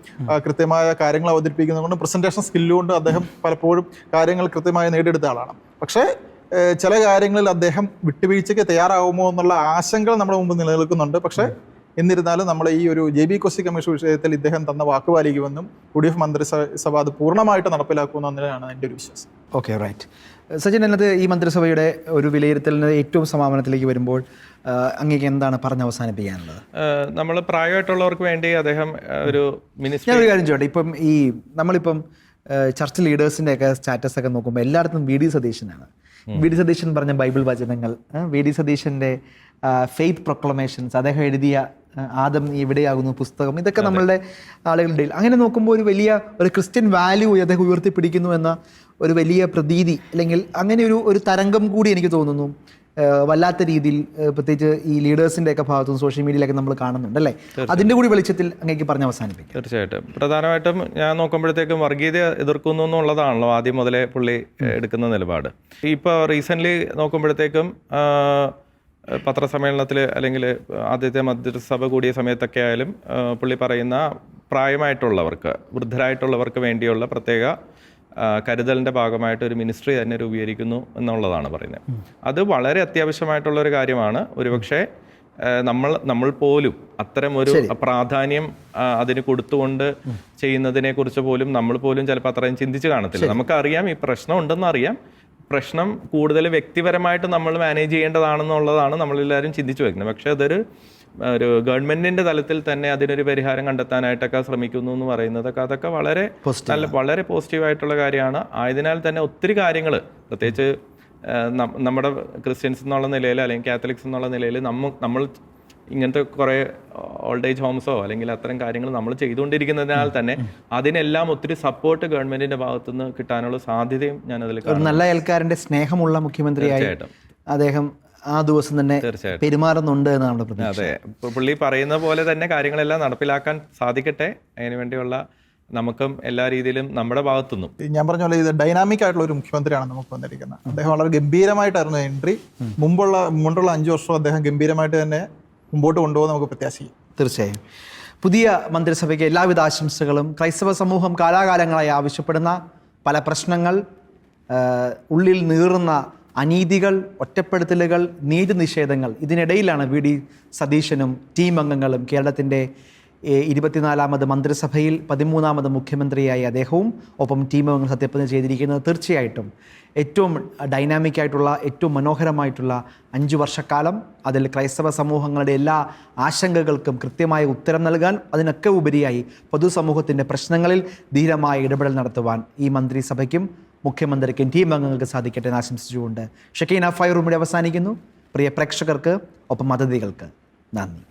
കൃത്യമായ കാര്യങ്ങൾ അവതരിപ്പിക്കുന്നത് കൊണ്ടും പ്രസന്റേഷൻ സ്കില്ലുകൊണ്ടും അദ്ദേഹം പലപ്പോഴും കാര്യങ്ങൾ കൃത്യമായി നേടിയെടുത്ത ആളാണ്. പക്ഷേ ചില കാര്യങ്ങളിൽ അദ്ദേഹം വിട്ടുവീഴ്ചയ്ക്ക് തയ്യാറാവുമോ എന്നുള്ള ആശങ്കകൾ നമ്മുടെ മുമ്പ് നിലനിൽക്കുന്നുണ്ട്. പക്ഷേ എന്നിരുന്നാലും നമ്മൾ ഈ ഒരു JB കോശി കമ്മീഷൻ വിഷയത്തിൽ ഇദ്ദേഹം തന്ന വാക്ക് പാലിക്കുമെന്നും UDF മന്ത്രിസഭ അത് പൂർണ്ണമായിട്ട് നടപ്പിലാക്കുമെന്നതിനാണ് എൻ്റെ ഒരു വിശ്വാസം. Okay, right. സച്ചിൻ, എന്നത് ഈ മന്ത്രിസഭയുടെ ഒരു വിലയിരുത്തലിന് ഏറ്റവും സമാപനത്തിലേക്ക് വരുമ്പോൾ അങ്ങേക്ക് എന്താണ് പറഞ്ഞ് അവസാനിപ്പിക്കാനുള്ളത്? നമ്മൾ പ്രായമായിട്ടുള്ളവർക്ക് വേണ്ടി അദ്ദേഹം ഒരു മിനിസ്റ്റർ, ഞാൻ ഒരു കാര്യം ചോട്ടെ, ഇപ്പം നമ്മളിപ്പം ചർച്ച് ലീഡേഴ്സിൻ്റെ ഒക്കെ സ്റ്റാറ്റസ് ഒക്കെ നോക്കുമ്പോൾ എല്ലായിടത്തും VD സതീശനാണ്. VD സതീശൻ പറഞ്ഞ ബൈബിൾ വചനങ്ങൾ, VD സതീശൻ്റെ ഫെയ്ത്ത് പ്രൊക്ലമേഷൻസ്, അദ്ദേഹം എഴുതിയ ആദം നീ എവിടെയാകുന്നു പുസ്തകം, ഇതൊക്കെ നമ്മളുടെ ആളുകളുടെ അങ്ങനെ നോക്കുമ്പോൾ ഒരു ക്രിസ്ത്യൻ വാല്യൂ അദ്ദേഹം ഉയർത്തിപ്പിടിക്കുന്നു എന്ന ഒരു വലിയ പ്രതീതി അല്ലെങ്കിൽ അങ്ങനെ ഒരു തരംഗം കൂടി എനിക്ക് തോന്നുന്നു വല്ലാത്ത രീതിയിൽ പ്രത്യേകിച്ച് ഈ ലീഡേഴ്സിൻ്റെ ഒക്കെ ഭാഗത്തും സോഷ്യൽ മീഡിയയിലൊക്കെ നമ്മൾ കാണുന്നുണ്ട് അല്ലേ? അതിൻ്റെ കൂടി വെളിച്ചത്തിൽ അങ്ങേക്ക് പറഞ്ഞ് അവസാനിപ്പിക്കും. തീർച്ചയായിട്ടും. പ്രധാനമായിട്ടും ഞാൻ നോക്കുമ്പോഴത്തേക്കും വർഗീയത എതിർക്കുന്നു എന്നുള്ളതാണല്ലോ ആദ്യം മുതലേ പുള്ളി എടുക്കുന്ന നിലപാട്. ഇപ്പോൾ റീസെൻ്റ്ലി നോക്കുമ്പോഴത്തേക്കും പത്രസമ്മേളനത്തിൽ അല്ലെങ്കിൽ ആദ്യത്തെ മന്ത്രിസഭ കൂടിയ സമയത്തൊക്കെ ആയാലും പുള്ളി പറയുന്ന പ്രായമായിട്ടുള്ളവർക്ക്, വൃദ്ധരായിട്ടുള്ളവർക്ക് വേണ്ടിയുള്ള പ്രത്യേക കരുതലിൻ്റെ ഭാഗമായിട്ട് ഒരു മിനിസ്ട്രി തന്നെ രൂപീകരിക്കുന്നു പറയുന്നത്. അത് വളരെ അത്യാവശ്യമായിട്ടുള്ളൊരു കാര്യമാണ്. ഒരുപക്ഷെ നമ്മൾ പോലും അത്തരം ഒരു പ്രാധാന്യം അതിന് കൊടുത്തുകൊണ്ട് ചെയ്യുന്നതിനെ കുറിച്ച് പോലും നമ്മൾ പോലും ചിലപ്പോൾ അത്രയും ചിന്തിച്ച് കാണത്തില്ല. നമുക്കറിയാം ഈ പ്രശ്നം ഉണ്ടെന്നറിയാം, പ്രശ്നം കൂടുതൽ വ്യക്തിപരമായിട്ട് നമ്മൾ മാനേജ് ചെയ്യേണ്ടതാണെന്നുള്ളതാണ് നമ്മളെല്ലാവരും ചിന്തിച്ചു വെക്കുന്നത്. പക്ഷേ അതൊരു ഗവൺമെന്റിന്റെ തലത്തിൽ തന്നെ അതിനൊരു പരിഹാരം കണ്ടെത്താനായിട്ടൊക്കെ ശ്രമിക്കുന്നു എന്ന് പറയുന്നതൊക്കെ അതൊക്കെ വളരെ പോസിറ്റീവായിട്ടുള്ള കാര്യമാണ്. ആയതിനാൽ തന്നെ ഒത്തിരി കാര്യങ്ങൾ പ്രത്യേകിച്ച് നമ്മുടെ ക്രിസ്ത്യൻസ് എന്നുള്ള നിലയിൽ അല്ലെങ്കിൽ കാത്തലിക്സ് എന്നുള്ള നിലയിൽ നമ്മൾ ഇങ്ങനത്തെ കുറേ ഓൾഡ് ഏജ് ഹോംസോ അല്ലെങ്കിൽ അത്തരം കാര്യങ്ങൾ നമ്മൾ ചെയ്തുകൊണ്ടിരിക്കുന്നതിനാൽ തന്നെ അതിനെല്ലാം ഒത്തിരി സപ്പോർട്ട് ഗവൺമെന്റിന്റെ ഭാഗത്തുനിന്ന് കിട്ടാനുള്ള സാധ്യതയും ഞാൻ അതിൽ കാണുന്നു. നല്ല അയൽക്കാരന്റെ സ്നേഹമുള്ള മുഖ്യമന്ത്രിയായി അദ്ദേഹം ആ ദിവസം തന്നെ തീർച്ചയായിട്ടും. പെരുമാറുന്നുണ്ട് എന്നാണ് നമ്മുടെ പ്രതീക്ഷ. അതെ, ഇപ്പോൾ പുള്ളി പറയുന്ന പോലെ തന്നെ കാര്യങ്ങളെല്ലാം നടപ്പിലാക്കാൻ സാധിക്കട്ടെ. അതിനുവേണ്ടിയുള്ള നമുക്കും എല്ലാ രീതിയിലും നമ്മുടെ ഭാഗത്തുനിന്നും ഞാൻ പറഞ്ഞ പോലെ ഇത് ഡൈനാമിക് ആയിട്ടുള്ള ഒരു മുഖ്യമന്ത്രിയാണ് നമുക്ക് വന്നിരിക്കുന്നത്. അദ്ദേഹം വളരെ ഗംഭീരമായിട്ടായിരുന്നു എൻട്രി. മുമ്പുള്ള 5 വർഷവും അദ്ദേഹം ഗംഭീരമായിട്ട് തന്നെ മുമ്പോട്ട് കൊണ്ടുപോകാൻ നമുക്ക് പ്രത്യാശിക്കും. തീർച്ചയായും. പുതിയ മന്ത്രിസഭയ്ക്ക് എല്ലാവിധ ആശംസകളും. ക്രൈസ്തവ സമൂഹം കാലാകാലങ്ങളായി ആവശ്യപ്പെടുന്ന പല പ്രശ്നങ്ങൾ, ഉള്ളിൽ നീറുന്ന അനീതികൾ, ഒറ്റപ്പെടുത്തലുകൾ, നീതി നിഷേധങ്ങൾ, ഇതിനിടയിലാണ് വി.ഡി. സതീശനും ടീം അംഗങ്ങളും കേരളത്തിൻ്റെ 24ാമത് മന്ത്രിസഭയിൽ 13ാമത് മുഖ്യമന്ത്രിയായി അദ്ദേഹവും ഒപ്പം ടീം അംഗങ്ങൾ സത്യപ്രതിജ്ഞ ചെയ്തിരിക്കുന്നത്. തീർച്ചയായിട്ടും ഏറ്റവും ഡൈനാമിക് ആയിട്ടുള്ള, ഏറ്റവും മനോഹരമായിട്ടുള്ള 5 വർഷക്കാലം, അതിൽ ക്രൈസ്തവ സമൂഹങ്ങളുടെ എല്ലാ ആശങ്കകൾക്കും കൃത്യമായ ഉത്തരം നൽകാൻ, അതിനൊക്കെ ഉപരിയായി പൊതുസമൂഹത്തിൻ്റെ പ്രശ്നങ്ങളിൽ ധീരമായ ഇടപെടൽ നടത്തുവാൻ ഈ മന്ത്രിസഭയ്ക്കും മുഖ്യമന്ത്രിക്കും ടീം അംഗങ്ങൾക്ക് സാധിക്കട്ടെ എന്ന് ആശംസിച്ചുകൊണ്ട് ഷക്കീന 5 റൂമിടെ അവസാനിക്കുന്നു. പ്രിയ പ്രേക്ഷകർക്ക് ഒപ്പം അതിഥികൾക്ക് നന്ദി.